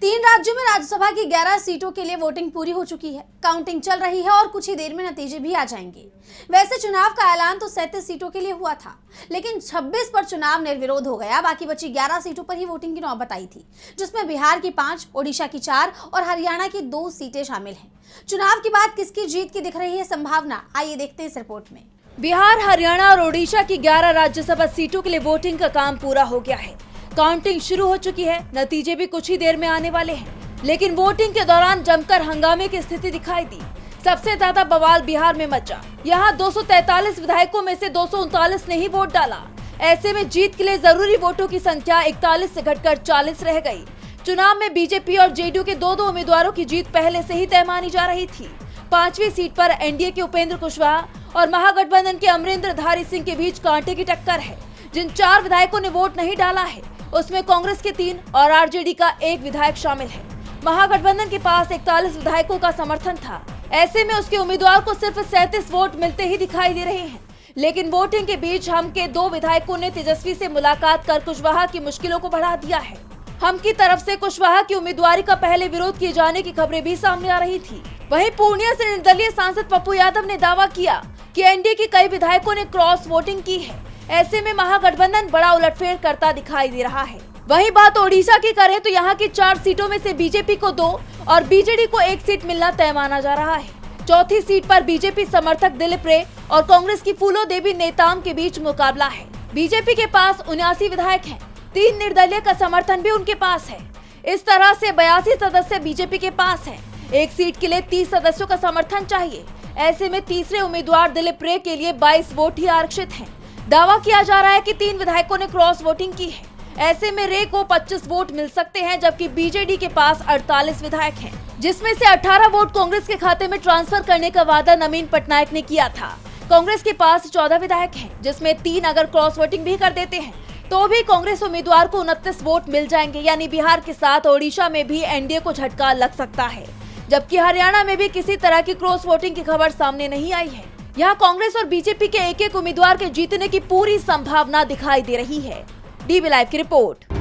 तीन राज्यों में राज्यसभा की 11 सीटों के लिए वोटिंग पूरी हो चुकी है। काउंटिंग चल रही है और कुछ ही देर में नतीजे भी आ जाएंगे। वैसे चुनाव का ऐलान तो 37 सीटों के लिए हुआ था, लेकिन 26 पर चुनाव निर्विरोध हो गया। बाकी बची 11 सीटों पर ही वोटिंग की नौबत आई थी, जिसमें बिहार की 5, ओडिशा की 4 और हरियाणा की 2 सीटें शामिल हैं। चुनाव के बाद किसकी जीत की दिख रही है संभावना, आइए देखते हैं इस रिपोर्ट में। बिहार, हरियाणा और ओडिशा की 11 राज्यसभा सीटों के लिए वोटिंग का काम पूरा हो गया है। काउंटिंग शुरू हो चुकी है, नतीजे भी कुछ ही देर में आने वाले हैं। लेकिन वोटिंग के दौरान जमकर हंगामे की स्थिति दिखाई दी। सबसे ज्यादा बवाल बिहार में मचा। यहाँ 243 विधायकों में से 239 ने ही वोट डाला। ऐसे में जीत के लिए जरूरी वोटों की संख्या 41 से घटकर 40 रह गई। चुनाव में बीजेपी और जेडीयू के दो उम्मीदवारों की जीत पहले से ही तय मानी जा रही थी। 5वीं सीट पर एनडीए के उपेंद्र कुशवाहा और महागठबंधन के अमरिंदर धारी सिंह के बीच कांटे की टक्कर है। जिन 4 विधायकों ने वोट नहीं डाला है, उसमें कांग्रेस के 3 और आरजेडी का 1 विधायक शामिल है। महागठबंधन के पास 41 विधायकों का समर्थन था। ऐसे में उसके उम्मीदवार को सिर्फ 37 वोट मिलते ही दिखाई दे रहे हैं। लेकिन वोटिंग के बीच हम के 2 विधायकों ने तेजस्वी से मुलाकात कर कुशवाहा की मुश्किलों को बढ़ा दिया है। हम की तरफ से कुशवाहा की उम्मीदवारी का पहले विरोध किए जाने की खबरें भी सामने आ रही थी। वहीं पूर्णिया से निर्दलीय सांसद पप्पू यादव ने दावा किया कि एनडीए के कई विधायकों ने क्रॉस वोटिंग की है। ऐसे में महागठबंधन बड़ा उलटफेर करता दिखाई दे रहा है। वहीं बात ओडिशा की करें तो यहाँ की 4 सीटों में से बीजेपी को 2 और बीजेडी को 1 सीट मिलना तय माना जा रहा है। चौथी सीट पर बीजेपी समर्थक दिलीप रे और कांग्रेस की फूलो देवी नेताम के बीच मुकाबला है। बीजेपी के पास 79 विधायक हैं। 3 निर्दलीय का समर्थन भी उनके पास है। इस तरह से 82 सदस्य बीजेपी के पास है। 1 सीट के लिए 30 सदस्यों का समर्थन चाहिए। ऐसे में तीसरे उम्मीदवार दिलीप रे के लिए 22 वोट ही आरक्षित हैं। दावा किया जा रहा है कि 3 विधायकों ने क्रॉस वोटिंग की है। ऐसे में रे को 25 वोट मिल सकते हैं, जबकि बीजेडी के पास 48 विधायक हैं, जिसमें से 18 वोट कांग्रेस के खाते में ट्रांसफर करने का वादा नवीन पटनायक ने किया था। कांग्रेस के पास 14 विधायक हैं, जिसमें 3 अगर क्रॉस वोटिंग भी कर देते हैं तो भी कांग्रेस उम्मीदवार को 29 वोट मिल जाएंगे। यानी बिहार के साथ ओडिशा में भी एनडीए को झटका लग सकता है, जबकि हरियाणा में भी किसी तरह की क्रॉस वोटिंग की खबर सामने नहीं आई है। यहाँ कांग्रेस और बीजेपी के एक-एक उम्मीदवार के जीतने की पूरी संभावना दिखाई दे रही है। डीबी लाइव की रिपोर्ट।